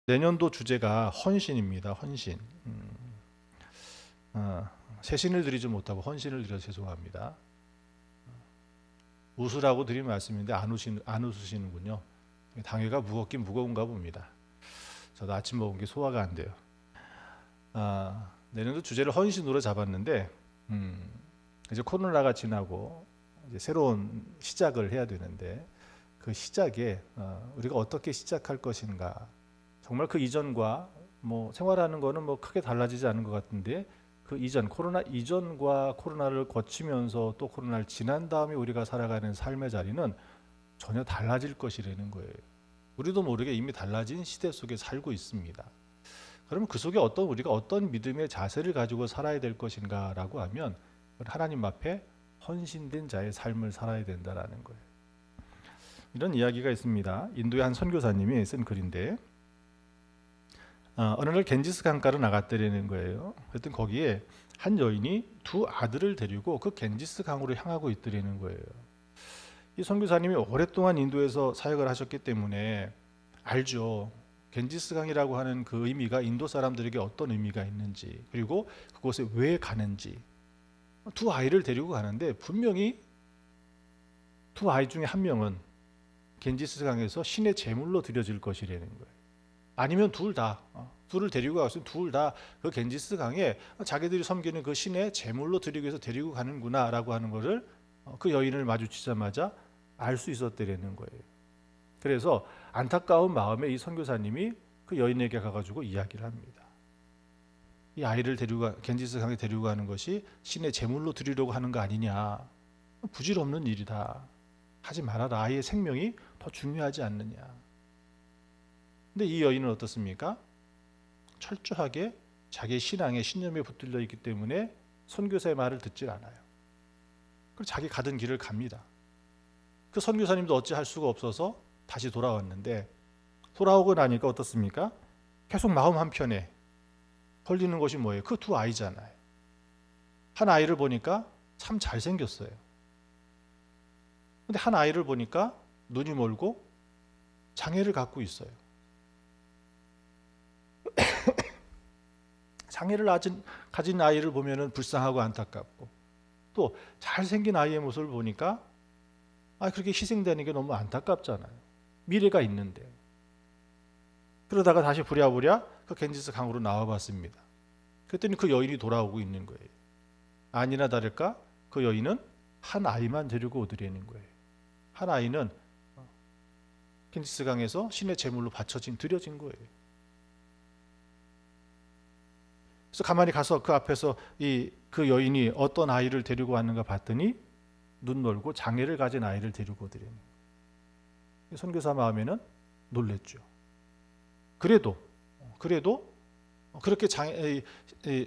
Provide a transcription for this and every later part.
내년도 주제가 헌신입니다. 헌신. 세신을 드리지 못하고 헌신을 드려서 죄송합니다. 웃으라고 드린 말씀인데 안 웃으시는군요. 당회가 무겁긴 무거운가 봅니다. 저도 아침 먹은 게 소화가 안 돼요. 내년도 주제를 헌신으로 잡았는데 이제 코로나가 지나고 이제 새로운 시작을 해야 되는데 그 시작에 우리가 어떻게 시작할 것인가. 정말 그 이전과 뭐 생활하는 거는 뭐 크게 달라지지 않은 것 같은데 그 이전, 코로나 이전과 코로나를 거치면서 또 코로나를 지난 다음에 우리가 살아가는 삶의 자리는 전혀 달라질 것이라는 거예요. 우리도 모르게 이미 달라진 시대 속에 살고 있습니다. 그러면 그 속에 우리가 어떤 믿음의 자세를 가지고 살아야 될 것인가라고 하면 하나님 앞에 헌신된 자의 삶을 살아야 된다라는 거예요. 이런 이야기가 있습니다. 인도의 한 선교사님이 쓴 글인데 어느 날 겐지스 강가로 나갔다는 거예요. 그랬더니 거기에 한 여인이 두 아들을 데리고 그 겐지스 강으로 향하고 있더라는 거예요. 이 선교사님이 오랫동안 인도에서 사역을 하셨기 때문에 알죠. 겐지스 강이라고 하는 그 의미가 인도 사람들에게 어떤 의미가 있는지, 그리고 그곳에 왜 가는지. 두 아이를 데리고 가는데 분명히 두 아이 중에 한 명은 겐지스 강에서 신의 제물로 드려질 것이라는 거예요. 아니면 둘을 데리고 가서 둘 다 그 겐지스 강에 자기들이 섬기는 그 신의 제물로 드리기 위해서 데리고 가는구나라고 하는 것을 그 여인을 마주치자마자 알 수 있었다는 거예요. 그래서 안타까운 마음에 이 선교사님이 그 여인에게 가가지고 이야기를 합니다. 이 아이를 겐지스 강에 데리고 가는 것이 신의 제물로 드리려고 하는 거 아니냐. 부질없는 일이다. 하지 말아라. 아이의 생명이 더 중요하지 않느냐. 근데 이 여인은 어떻습니까? 철저하게 자기의 신앙에 신념에 붙들려 있기 때문에 선교사의 말을 듣질 않아요. 그래서 자기 가던 길을 갑니다. 그 선교사님도 어찌할 수가 없어서 다시 돌아왔는데 돌아오고 나니까 어떻습니까? 계속 마음 한편에 걸리는 것이 뭐예요? 그 두 아이잖아요. 한 아이를 보니까 참 잘생겼어요. 근데 한 아이를 보니까 눈이 멀고 장애를 갖고 있어요. 장애를 가진 아이를 보면 불쌍하고 안타깝고, 또 잘생긴 아이의 모습을 보니까 그렇게 희생되는 게 너무 안타깝잖아요. 미래가 있는데. 그러다가 다시 부랴부랴 그 겐지스 강으로 나와봤습니다. 그랬더니 그 여인이 돌아오고 있는 거예요. 아니나 다를까 그 여인은 한 아이만 데리고 오더라는 거예요. 한 아이는 겐지스 강에서 신의 제물로 드려진 거예요. 그래서 가만히 가서 그 앞에서 그 여인이 어떤 아이를 데리고 왔는가 봤더니 눈 멀고 장애를 가진 아이를 데리고 오더라는 거예요. 선교사 마음에는 놀랬죠. 그래도 그렇게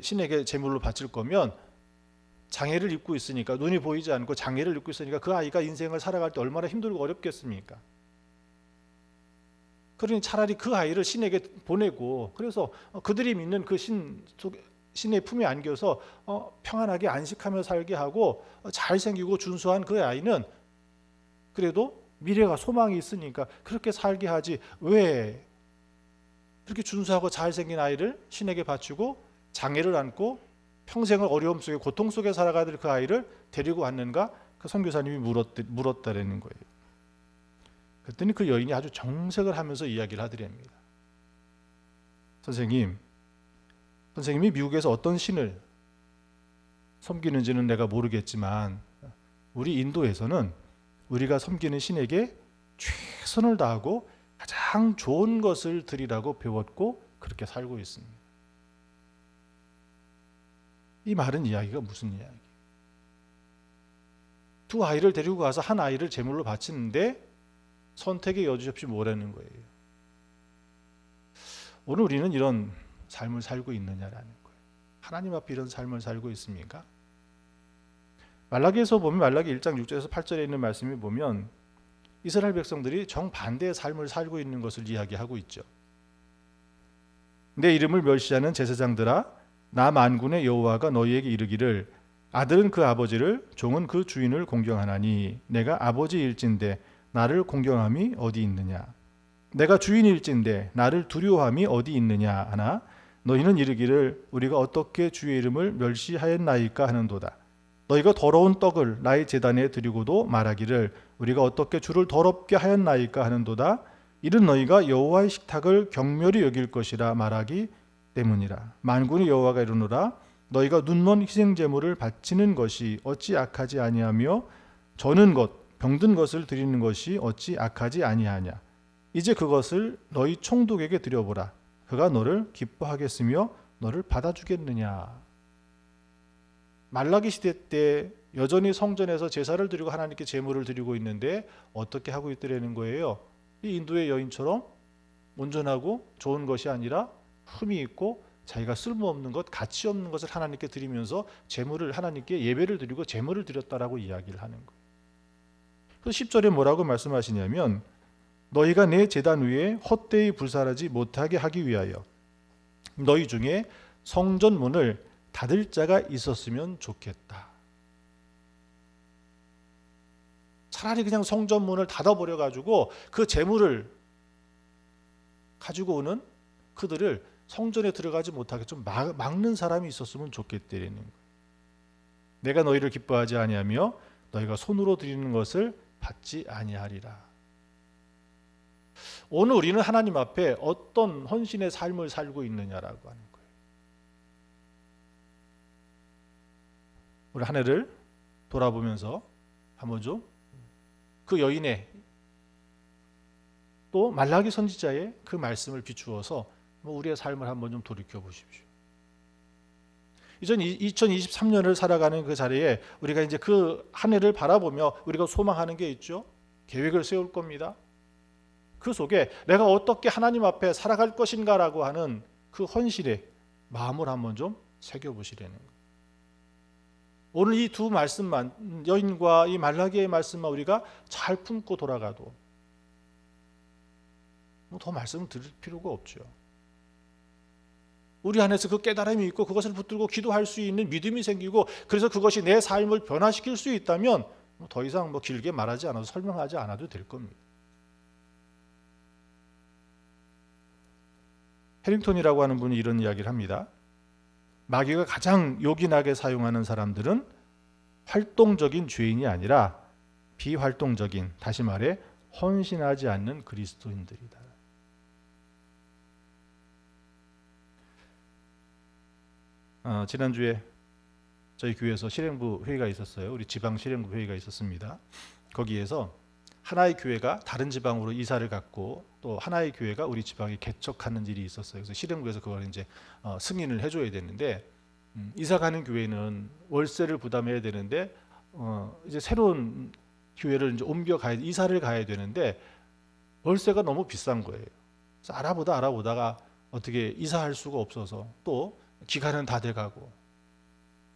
신에게 제물로 바칠 거면 장애를 입고 있으니까, 눈이 보이지 않고 장애를 입고 있으니까 그 아이가 인생을 살아갈 때 얼마나 힘들고 어렵겠습니까? 그러니 차라리 그 아이를 신에게 보내고, 그래서 그들이 믿는 그 신의 품에 안겨서 평안하게 안식하며 살게 하고 잘생기고 준수한 그 아이는 그래도 미래가 소망이 있으니까 그렇게 살게 하지, 왜 그렇게 준수하고 잘생긴 아이를 신에게 바치고 장애를 안고 평생을 어려움 속에 고통 속에 살아가야 될 그 아이를 데리고 왔는가? 그 선교사님이 물었다라는 거예요. 그랬더니 그 여인이 아주 정색을 하면서 이야기를 하더랍니다. 선생님이 미국에서 어떤 신을 섬기는지는 내가 모르겠지만 우리 인도에서는 우리가 섬기는 신에게 최선을 다하고 가장 좋은 것을 드리라고 배웠고 그렇게 살고 있습니다. 이 말은 이야기가 무슨 이야기예요? 두 아이를 데리고 가서 한 아이를 제물로 바치는데 선택의 여지 없이 뭐라는 거예요? 오늘 우리는 이런 삶을 살고 있느냐라는 거예요. 하나님 앞에 이런 삶을 살고 있습니까? 말라기에서 보면 말라기 1장 6절에서 8절에 있는 말씀이 보면 이스라엘 백성들이 정반대의 삶을 살고 있는 것을 이야기하고 있죠. 내 이름을 멸시하는 제사장들아, 나 만군의 여호와가 너희에게 이르기를 아들은 그 아버지를, 종은 그 주인을 공경하나니 내가 아버지일진데 나를 공경함이 어디 있느냐. 내가 주인일진데 나를 두려워함이 어디 있느냐 하나 너희는 이르기를 우리가 어떻게 주의 이름을 멸시하였나이까 하는도다. 너희가 더러운 떡을 나의 제단에 드리고도 말하기를 우리가 어떻게 주를 더럽게 하였나이까 하는도다. 이는 너희가 여호와의 식탁을 경멸히 여길 것이라 말하기 때문이라. 만군의 여호와가 이르노라 너희가 눈먼 희생 제물을 바치는 것이 어찌 악하지 아니하며 저는 것 병든 것을 드리는 것이 어찌 악하지 아니하냐. 이제 그것을 너희 총독에게 드려보라. 그가 너를 기뻐하겠으며 너를 받아주겠느냐. 말라기 시대 때 여전히 성전에서 제사를 드리고 하나님께 제물을 드리고 있는데 어떻게 하고 있더라는 거예요. 이 인도의 여인처럼 온전하고 좋은 것이 아니라 흠이 있고 자기가 쓸모없는 것, 가치 없는 것을 하나님께 드리면서 제물을 하나님께 예배를 드리고 제물을 드렸다라고 이야기를 하는 거예요. 그래서 10절에 뭐라고 말씀하시냐면 너희가 내 제단 위에 헛되이 불살하지 못하게 하기 위하여 너희 중에 성전 문을 닫을 자가 있었으면 좋겠다. 차라리 그냥 성전 문을 닫아버려 가지고 그 제물을 가지고 오는 그들을 성전에 들어가지 못하게 좀 막는 사람이 있었으면 좋겠다는 거예요. 내가 너희를 기뻐하지 아니하며 너희가 손으로 드리는 것을 받지 아니하리라. 오늘 우리는 하나님 앞에 어떤 헌신의 삶을 살고 있느냐라고 하는 거예요. 우리 한 해를 돌아보면서 한번 좀 그 여인의 또 말라기 선지자의 그 말씀을 비추어서 우리의 삶을 한번 좀 돌이켜 보십시오. 2023년을 살아가는 그 자리에 우리가 이제 그 한 해를 바라보며 우리가 소망하는 게 있죠. 계획을 세울 겁니다. 그 속에 내가 어떻게 하나님 앞에 살아갈 것인가라고 하는 그 헌신의 마음을 한번 좀 새겨보시라는 거예요. 오늘 이 두 말씀만, 여인과 이 말라기의 말씀만 우리가 잘 품고 돌아가도 더 말씀을 드릴 필요가 없죠. 우리 안에서 그 깨달음이 있고 그것을 붙들고 기도할 수 있는 믿음이 생기고 그래서 그것이 내 삶을 변화시킬 수 있다면 더 이상 길게 말하지 않아도 설명하지 않아도 될 겁니다. 해링턴이라고 하는 분이 이런 이야기를 합니다. 마귀가 가장 요긴하게 사용하는 사람들은 활동적인 죄인이 아니라 비활동적인, 다시 말해 헌신하지 않는 그리스도인들이다. 지난주에 저희 교회에서 실행부 회의가 있었어요. 우리 지방 실행부 회의가 있었습니다. 거기에서 하나의 교회가 다른 지방으로 이사를 갔고 또 하나의 교회가 우리 지방에 개척하는 일이 있었어요. 그래서 실행부에서 그걸 이제 승인을 해줘야 되는데 이사 가는 교회는 월세를 부담해야 되는데 이제 새로운 교회를 이제 이사를 가야 되는데 월세가 너무 비싼 거예요. 그래서 알아보다가 어떻게 이사할 수가 없어서 또 기간은 다 돼가고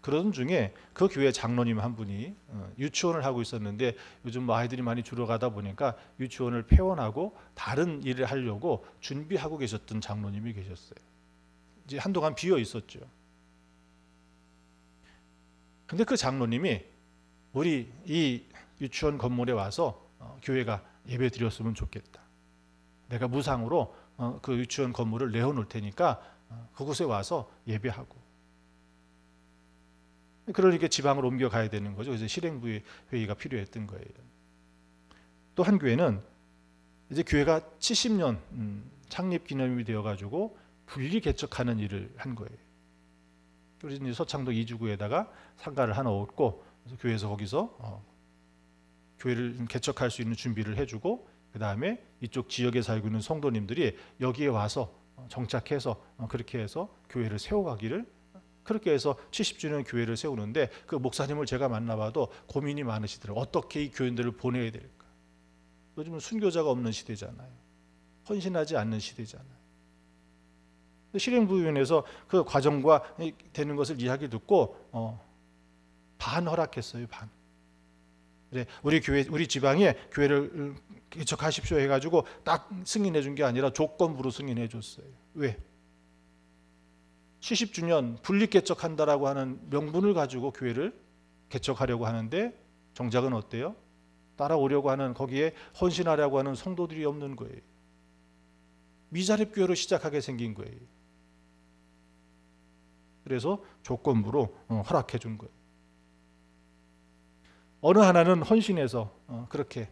그런 중에 그 교회 장로님 한 분이 유치원을 하고 있었는데 요즘 아이들이 많이 줄어가다 보니까 유치원을 폐원하고 다른 일을 하려고 준비하고 계셨던 장로님이 계셨어요. 이제 한동안 비어 있었죠. 근데 그 장로님이 우리 이 유치원 건물에 와서 교회가 예배 드렸으면 좋겠다. 내가 무상으로 그 유치원 건물을 내어놓을 테니까 그곳에 와서 예배하고. 그러니까 지방으로 옮겨가야 되는 거죠. 그래서 실행부의 회의가 필요했던 거예요. 또 한 교회는 이제 교회가 70년 창립 기념이 되어가지고 분리 개척하는 일을 한 거예요. 그래서 이제 서창동 이주구에다가 상가를 하나 얻고 그래서 교회에서 거기서 교회를 개척할 수 있는 준비를 해주고 그 다음에 이쪽 지역에 살고 있는 성도님들이 여기에 와서 정착해서 그렇게 해서 교회를 세워가기를 그렇게 해서 70주년 교회를 세우는데 그 목사님을 제가 만나봐도 고민이 많으시더라고요. 어떻게 이 교인들을 보내야 될까? 요즘은 순교자가 없는 시대잖아요. 헌신하지 않는 시대잖아요. 실행부위원회에서 그 과정과 되는 것을 이야기 듣고 반 허락했어요. 반. 그래, 우리 지방에 교회를 개척하십시오 해가지고 딱 승인해 준 게 아니라 조건부로 승인해 줬어요. 왜? 70주년 분리 개척한다라고 하는 명분을 가지고 교회를 개척하려고 하는데 정작은 어때요? 따라오려고 하는 거기에 헌신하려고 하는 성도들이 없는 거예요. 미자립 교회로 시작하게 생긴 거예요. 그래서 조건부로 허락해 준 거예요. 어느 하나는 헌신해서 그렇게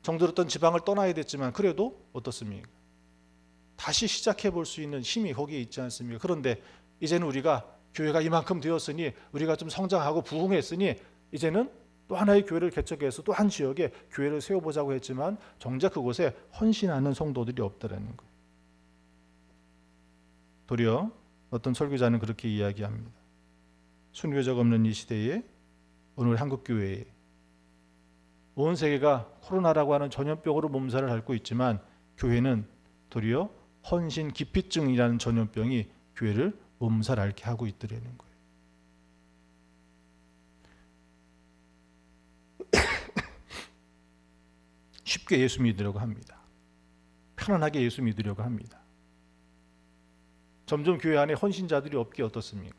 정들었던 지방을 떠나야 됐지만 그래도 어떻습니까? 다시 시작해 볼 수 있는 힘이 거기에 있지 않습니까? 그런데 이제는 우리가 교회가 이만큼 되었으니 우리가 좀 성장하고 부흥했으니 이제는 또 하나의 교회를 개척해서 또 한 지역에 교회를 세워보자고 했지만 정작 그곳에 헌신하는 성도들이 없다라는 거예요. 도리어 어떤 설교자는 그렇게 이야기합니다. 순교자가 없는 이 시대에 오늘 한국교회에 온 세계가 코로나라고 하는 전염병으로 몸살을 앓고 있지만 교회는 도리어 헌신 기피증이라는 전염병이 교회를 몸살 앓게 하고 있더라는 거예요. 쉽게 예수 믿으려고 합니다. 편안하게 예수 믿으려고 합니다. 점점 교회 안에 헌신자들이 없기 어떻습니까?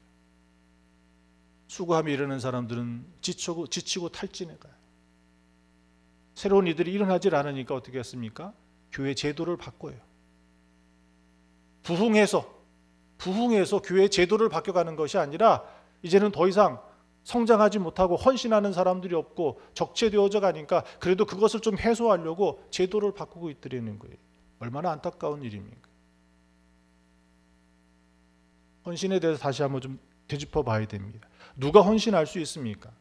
수고하며 일하는 사람들은 지치고 탈진해가요. 새로운 이들이 일어나질 않으니까 어떻게 했습니까? 교회 제도를 바꿔요. 부흥해서 교회 제도를 바뀌어가는 것이 아니라 이제는 더 이상 성장하지 못하고 헌신하는 사람들이 없고 적체되어져 가니까 그래도 그것을 좀 해소하려고 제도를 바꾸고 있더라는 거예요. 얼마나 안타까운 일입니까? 헌신에 대해서 다시 한번 좀 되짚어 봐야 됩니다. 누가 헌신할 수 있습니까?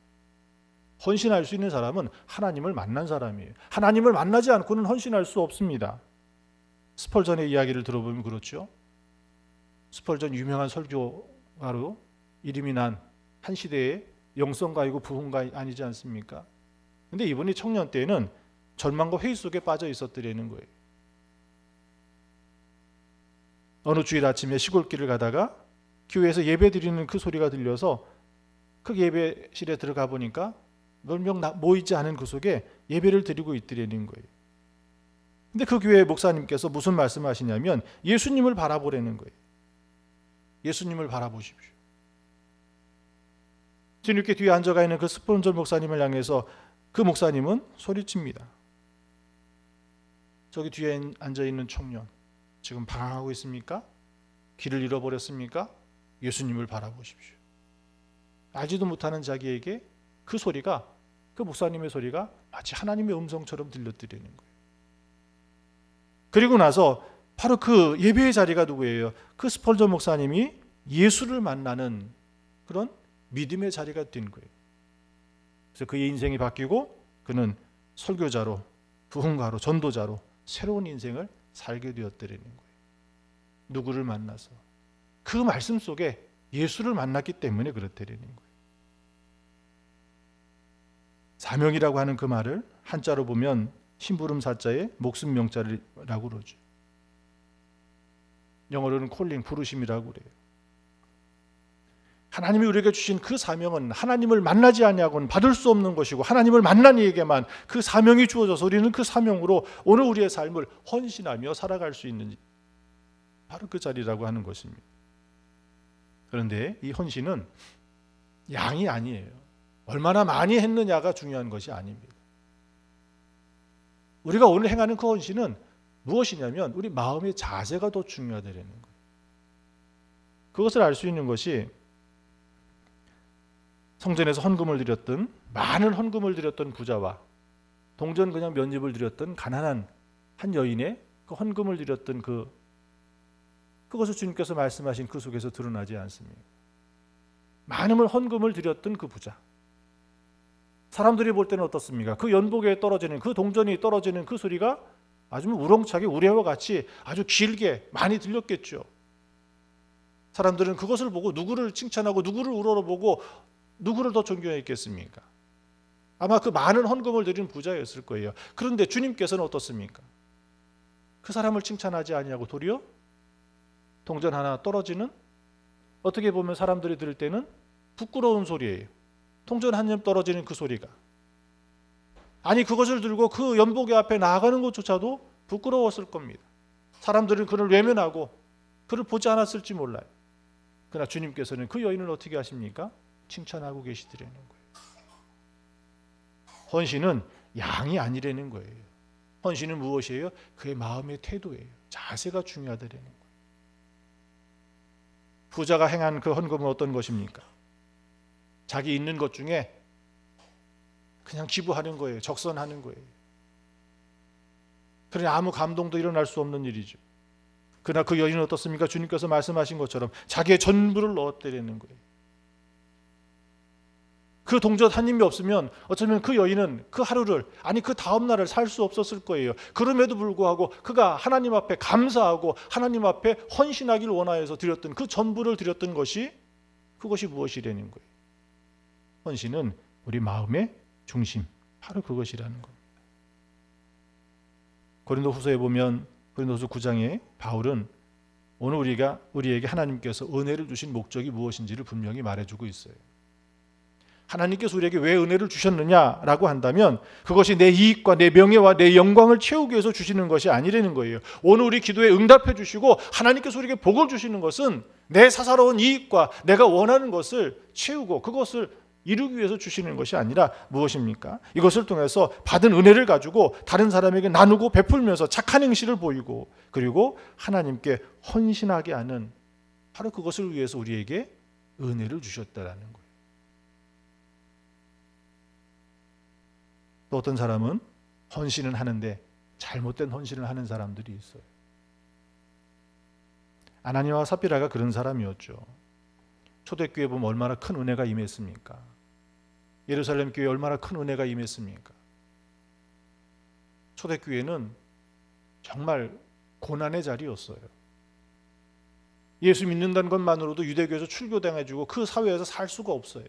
헌신할 수 있는 사람은 하나님을 만난 사람이에요. 하나님을 만나지 않고는 헌신할 수 없습니다. 스펄전의 이야기를 들어보면 그렇죠. 스펄전 유명한 설교가로 이름이 난 한 시대의 영성가이고 부흥가 아니지 않습니까? 근데 이분이 청년 때에는 절망과 회의 속에 빠져 있었더라는 거예요. 어느 주일 아침에 시골길을 가다가 교회에서 예배 드리는 그 소리가 들려서 그 예배실에 들어가 보니까 몇 명 모이지 않은 그 속에 예배를 드리고 있더라는 거예요. 근데 그 교회 목사님께서 무슨 말씀하시냐면 예수님을 바라보라는 거예요. 예수님을 바라보십시오. 뒤늦게 뒤에 앉아가 있는 그 스폰전 목사님을 향해서 그 목사님은 소리칩니다. 저기 뒤에 앉아있는 청년 지금 방황하고 있습니까? 길을 잃어버렸습니까? 예수님을 바라보십시오. 알지도 못하는 자기에게 그 소리가, 그 목사님의 소리가 마치 하나님의 음성처럼 들려드리는 거예요. 그리고 나서 바로 그 예배의 자리가 누구예요? 그 스펄전 목사님이 예수를 만나는 그런 믿음의 자리가 된 거예요. 그래서 그의 인생이 바뀌고 그는 설교자로, 부흥가로, 전도자로 새로운 인생을 살게 되었다는 거예요. 누구를 만나서? 그 말씀 속에 예수를 만났기 때문에 그렇다는 거예요. 사명이라고 하는 그 말을 한자로 보면 심부름 사자에 목숨 명자라고 그러죠. 영어로는 콜링, 부르심이라고 그래요. 하나님이 우리에게 주신 그 사명은 하나님을 만나지 아니하고는 받을 수 없는 것이고 하나님을 만난 이에게만 그 사명이 주어져서 우리는 그 사명으로 오늘 우리의 삶을 헌신하며 살아갈 수 있는 바로 그 자리라고 하는 것입니다. 그런데 이 헌신은 양이 아니에요. 얼마나 많이 했느냐가 중요한 것이 아닙니다. 우리가 오늘 행하는 그 헌신은 무엇이냐면 우리 마음의 자세가 더 중요하다는 거예요. 그것을 알 수 있는 것이 성전에서 헌금을 드렸던, 많은 헌금을 드렸던 부자와 동전 그냥 몇 입을 드렸던 가난한 한 여인의 그 헌금을 드렸던 그것을 주님께서 말씀하신 그 속에서 드러나지 않습니까? 많은 헌금을 드렸던 그 부자, 사람들이 볼 때는 어떻습니까? 그 연복에 떨어지는, 그 동전이 떨어지는 그 소리가 아주 우렁차게 우레와 같이 아주 길게 많이 들렸겠죠. 사람들은 그것을 보고 누구를 칭찬하고 누구를 우러러보고 누구를 더 존경했겠습니까? 아마 그 많은 헌금을 드린 부자였을 거예요. 그런데 주님께서는 어떻습니까? 그 사람을 칭찬하지 아니하고 도리어 동전 하나 떨어지는, 어떻게 보면 사람들이 들을 때는 부끄러운 소리예요. 동전 한 점 떨어지는 그 소리가. 아니 그것을 들고 그 연복의 앞에 나아가는 것조차도 부끄러웠을 겁니다. 사람들은 그를 외면하고 그를 보지 않았을지 몰라요. 그러나 주님께서는 그 여인을 어떻게 하십니까? 칭찬하고 계시더라는 거예요. 헌신은 양이 아니라는 거예요. 헌신은 무엇이에요? 그의 마음의 태도예요. 자세가 중요하다는 거예요. 부자가 행한 그 헌금은 어떤 것입니까? 자기 있는 것 중에 그냥 기부하는 거예요. 적선하는 거예요. 그러니 아무 감동도 일어날 수 없는 일이죠. 그러나 그 여인은 어떻습니까? 주님께서 말씀하신 것처럼 자기의 전부를 넣었다는 거예요. 그 동전 한 입이 없으면 어쩌면 그 여인은 그 하루를, 아니 그 다음 날을 살 수 없었을 거예요. 그럼에도 불구하고 그가 하나님 앞에 감사하고 하나님 앞에 헌신하기를 원하여서 드렸던 그 전부를 드렸던 것이, 그것이 무엇이라는 거예요? 헌신은 우리 마음의 중심, 바로 그것이라는 겁니다. 고린도후서에 보면 고린도후서 9장에 바울은 오늘 우리에게 하나님께서 은혜를 주신 목적이 무엇인지를 분명히 말해주고 있어요. 하나님께서 우리에게 왜 은혜를 주셨느냐라고 한다면 그것이 내 이익과 내 명예와 내 영광을 채우기 위해서 주시는 것이 아니라는 거예요. 오늘 우리 기도에 응답해 주시고 하나님께서 우리에게 복을 주시는 것은 내 사사로운 이익과 내가 원하는 것을 채우고 그것을 이루기 위해서 주시는 것이 아니라 무엇입니까? 이것을 통해서 받은 은혜를 가지고 다른 사람에게 나누고 베풀면서 착한 행실을 보이고 그리고 하나님께 헌신하게 하는, 바로 그것을 위해서 우리에게 은혜를 주셨다라는 거예요. 또 어떤 사람은 헌신은 하는데 잘못된 헌신을 하는 사람들이 있어요. 아나니아와 삽비라가 그런 사람이었죠. 초대교회에 보면 얼마나 큰 은혜가 임했습니까? 예루살렘 교회에 얼마나 큰 은혜가 임했습니까? 초대교회는 정말 고난의 자리였어요. 예수 믿는다는 것만으로도 유대교에서 출교당해주고 그 사회에서 살 수가 없어요.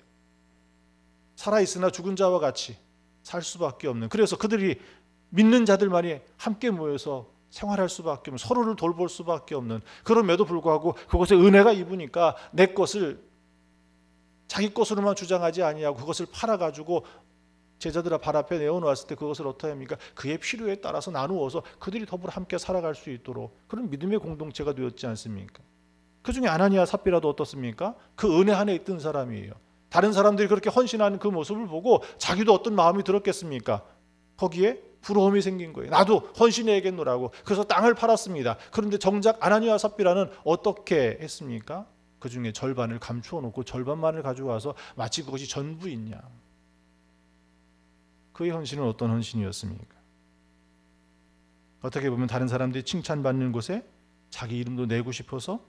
살아있으나 죽은 자와 같이 살 수밖에 없는, 그래서 그들이 믿는 자들만이 함께 모여서 생활할 수밖에 없는, 서로를 돌볼 수밖에 없는, 그럼에도 불구하고 그것에 은혜가 입으니까 내 것을 자기 것으로만 주장하지 아니하고 그것을 팔아가지고 제자들 발 앞에 내어놓았을 때 그것을 어떻게 합니까? 그의 필요에 따라서 나누어서 그들이 더불어 함께 살아갈 수 있도록 그런 믿음의 공동체가 되었지 않습니까? 그 중에 아나니아 삽비라도 어떻습니까? 그 은혜 안에 있던 사람이에요. 다른 사람들이 그렇게 헌신하는 그 모습을 보고 자기도 어떤 마음이 들었겠습니까? 거기에 부러움이 생긴 거예요. 나도 헌신해야겠노라고. 그래서 땅을 팔았습니다. 그런데 정작 아나니아 삽비라는 어떻게 했습니까? 그 중에 절반을 감추어 놓고 절반만을 가져와서 마치 그것이 전부인 양. 그의 헌신은 어떤 헌신이었습니까? 어떻게 보면 다른 사람들이 칭찬받는 곳에 자기 이름도 내고 싶어서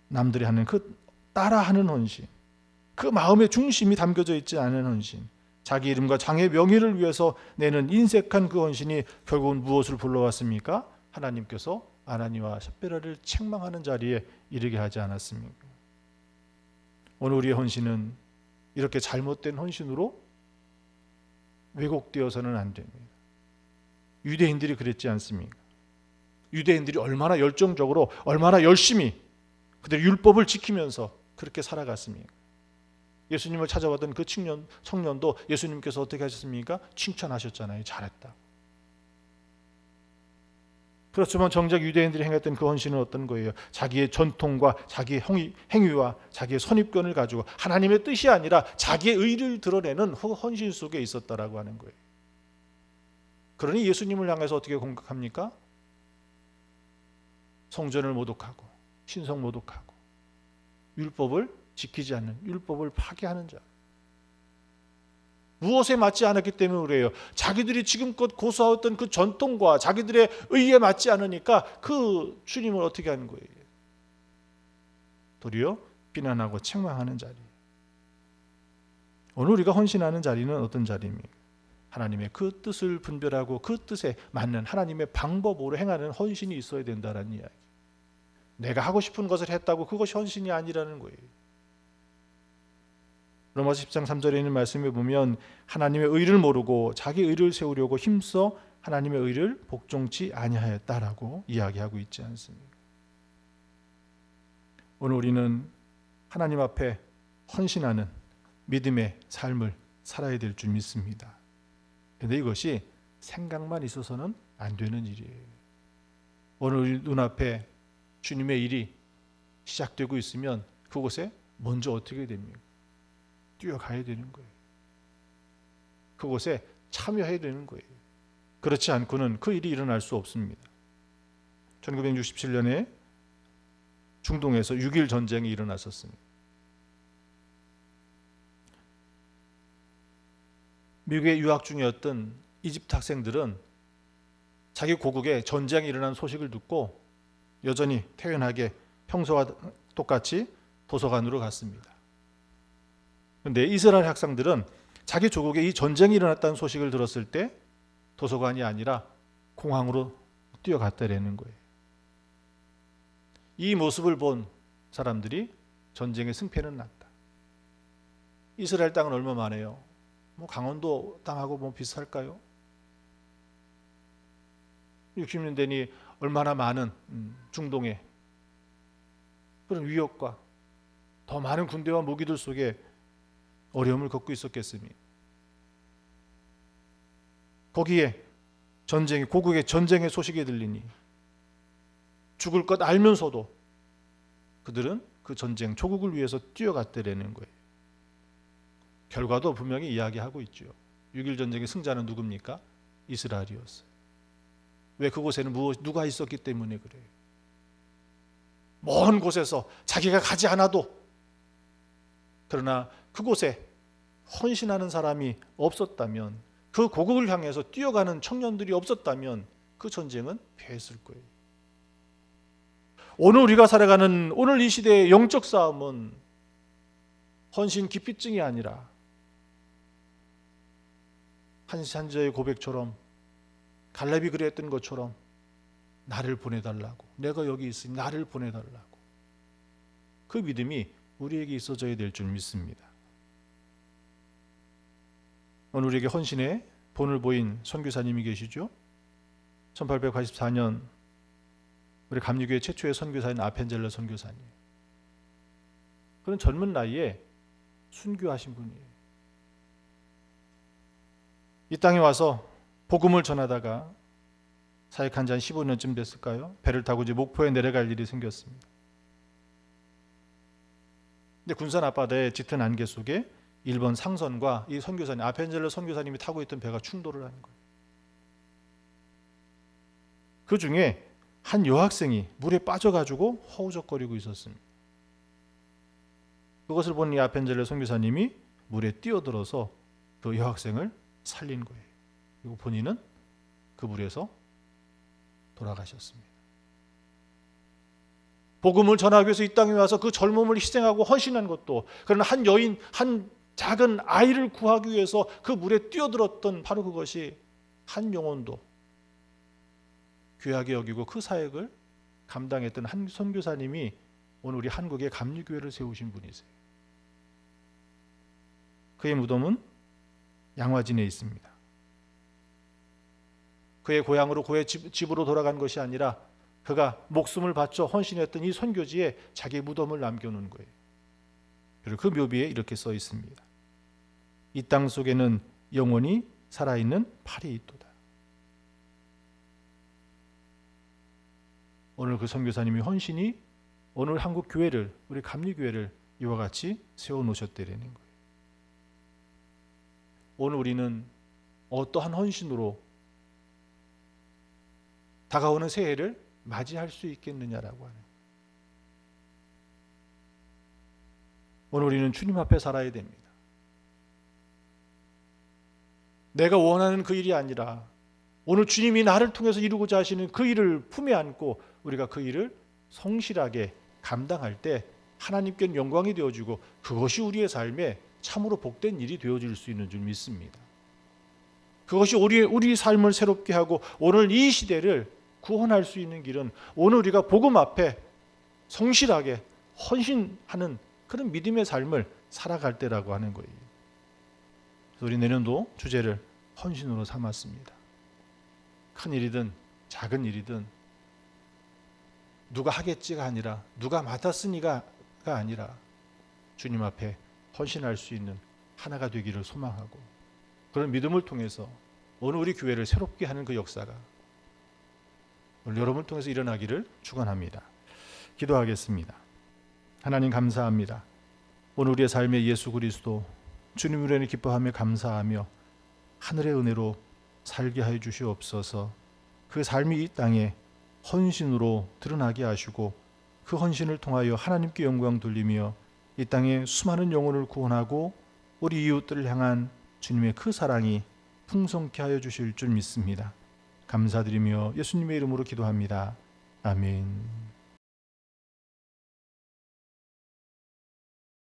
남들이 하는 그 따라하는 헌신, 그 마음의 중심이 담겨져 있지 않은 헌신, 자기 이름과 장의 명예를 위해서 내는 인색한 그 헌신이 결국은 무엇을 불러왔습니까? 하나님께서 아나니아와 삽비라를 책망하는 자리에 이르게 하지 않았습니까? 오늘 우리의 헌신은 이렇게 잘못된 헌신으로 왜곡되어서는 안 됩니다. 유대인들이 그랬지 않습니까? 유대인들이 얼마나 열정적으로 얼마나 열심히 그들의 율법을 지키면서 그렇게 살아갔습니까? 예수님을 찾아왔던 그 청년도 예수님께서 어떻게 하셨습니까? 칭찬하셨잖아요. 잘했다. 그렇지만 정작 유대인들이 행했던 그 헌신은 어떤 거예요? 자기의 전통과 자기의 행위와 자기의 선입견을 가지고 하나님의 뜻이 아니라 자기의 의를 드러내는 헌신 속에 있었다라고 하는 거예요. 그러니 예수님을 향해서 어떻게 공격합니까? 성전을 모독하고 신성 모독하고 율법을 지키지 않는, 율법을 파괴하는 자. 무엇에 맞지 않았기 때문에 그래요. 자기들이 지금껏 고수하였던 그 전통과 자기들의 의에 맞지 않으니까 그 주님을 어떻게 하는 거예요? 도리어 비난하고 책망하는 자리. 오늘 우리가 헌신하는 자리는 어떤 자리입니까? 하나님의 그 뜻을 분별하고 그 뜻에 맞는 하나님의 방법으로 행하는 헌신이 있어야 된다는 이야기. 내가 하고 싶은 것을 했다고 그것이 헌신이 아니라는 거예요. 로마서 10장 3절에 있는 말씀에 보면 하나님의 의를 모르고 자기 의를 세우려고 힘써 하나님의 의를 복종치 아니하였다라고 이야기하고 있지 않습니까? 오늘 우리는 하나님 앞에 헌신하는 믿음의 삶을 살아야 될 줄 믿습니다. 그런데 이것이 생각만 있어서는 안 되는 일이에요. 오늘 우리 눈앞에 주님의 일이 시작되고 있으면 그곳에 먼저 어떻게 됩니까? 뛰어가야 되는 거예요. 그곳에 참여해야 되는 거예요. 그렇지 않고는 그 일이 일어날 수 없습니다. 1967년에 중동에서 6.1 전쟁이 일어났었습니다. 미국에 유학 중이었던 이집트 학생들은 자기 고국에 전쟁이 일어난 소식을 듣고 여전히 태연하게 평소와 똑같이 도서관으로 갔습니다. 그런데 이스라엘 학생들은 자기 조국에 이 전쟁이 일어났다는 소식을 들었을 때 도서관이 아니라 공항으로 뛰어갔다라는 거예요. 이 모습을 본 사람들이 전쟁의 승패는 났다. 이스라엘 땅은 얼마 만에요? 강원도 땅하고 비슷할까요? 60년대니 얼마나 많은 중동의 그런 위협과 더 많은 군대와 무기들 속에 어려움을 겪고 있었겠습니까? 거기에 고국의 전쟁의 소식이 들리니 죽을 것 알면서도 그들은 그 전쟁, 조국을 위해서 뛰어갔다라는 거예요. 결과도 분명히 이야기하고 있죠. 6.1 전쟁의 승자는 누굽니까? 이스라엘이었어요. 왜? 그곳에는 누가 있었기 때문에 그래요. 먼 곳에서 자기가 가지 않아도, 그러나 그곳에 헌신하는 사람이 없었다면, 그 고국을 향해서 뛰어가는 청년들이 없었다면 그 전쟁은 패했을 거예요. 오늘 우리가 살아가는 오늘 이 시대의 영적 싸움은 헌신 기피증이 아니라 한산저의 고백처럼, 갈렙이 그랬던 것처럼 나를 보내달라고, 내가 여기 있으니 나를 보내달라고, 그 믿음이 우리에게 있어져야 될 줄 믿습니다. 오늘 우리에게 헌신의 본을 보인 선교사님이 계시죠. 1884년 우리 감리교회 최초의 선교사인 아펜젤러 선교사님. 그런 젊은 나이에 순교하신 분이에요. 이 땅에 와서 복음을 전하다가 사역한 지 한 15년쯤 됐을까요? 배를 타고 이제 목포에 내려갈 일이 생겼습니다. 근데 군산 앞바다의 짙은 안개 속에 일본 상선과 이 선교사님, 아펜젤러 선교사님이 타고 있던 배가 충돌을 하는 거예요. 그 중에 한 여학생이 물에 빠져가지고 허우적거리고 있었습니다. 그것을 본 이 아펜젤러 선교사님이 물에 뛰어들어서 그 여학생을 살린 거예요. 그리고 본인은 그 물에서 돌아가셨습니다. 복음을 전하기 위해서 이 땅에 와서 그 젊음을 희생하고 헌신한 것도, 그러나 한 여인, 한 작은 아이를 구하기 위해서 그 물에 뛰어들었던 바로 그것이 한 영혼도 귀하게 여기고 그 사역을 감당했던 한 선교사님이 오늘 우리 한국에 감리교회를 세우신 분이세요. 그의 무덤은 양화진에 있습니다. 그의 고향으로, 그의 집으로 돌아간 것이 아니라 그가 목숨을 바쳐 헌신했던 이 선교지에 자기의 무덤을 남겨놓은 거예요. 그리고 그 묘비에 이렇게 써 있습니다. 이 땅 속에는 영원히 살아있는 팔이 있도다. 오늘 그 선교사님의 헌신이 오늘 한국 교회를, 우리 감리교회를 이와 같이 세워놓으셨다는 거예요. 오늘 우리는 어떠한 헌신으로 다가오는 새해를 맞이할 수 있겠느냐라고 하는. 오늘 우리는 주님 앞에 살아야 됩니다. 내가 원하는 그 일이 아니라 오늘 주님이 나를 통해서 이루고자 하시는 그 일을 품에 안고 우리가 그 일을 성실하게 감당할 때 하나님께 영광이 되어지고 그것이 우리의 삶에 참으로 복된 일이 되어질 수 있는 줄 믿습니다. 그것이 우리 삶을 새롭게 하고 오늘 이 시대를 구원할 수 있는 길은 오늘 우리가 복음 앞에 성실하게 헌신하는 그런 믿음의 삶을 살아갈 때라고 하는 거예요. 그래서 우리 내년도 주제를 헌신으로 삼았습니다. 큰 일이든 작은 일이든 누가 하겠지가 아니라 누가 맡았으니가 아니라 주님 앞에 헌신할 수 있는 하나가 되기를 소망하고 그런 믿음을 통해서 오늘 우리 교회를 새롭게 하는 그 역사가 오늘 여러분을 통해서 일어나기를 축원합니다. 기도하겠습니다. 하나님 감사합니다. 오늘 우리의 삶에 예수 그리스도 주님으로 인해 기뻐하며 감사하며 하늘의 은혜로 살게 하여 주시옵소서. 그 삶이 이 땅에 헌신으로 드러나게 하시고 그 헌신을 통하여 하나님께 영광 돌리며 이 땅에 수많은 영혼을 구원하고 우리 이웃들을 향한 주님의 그 사랑이 풍성케 하여 주실 줄 믿습니다. 감사드리며 예수님의 이름으로 기도합니다. 아멘.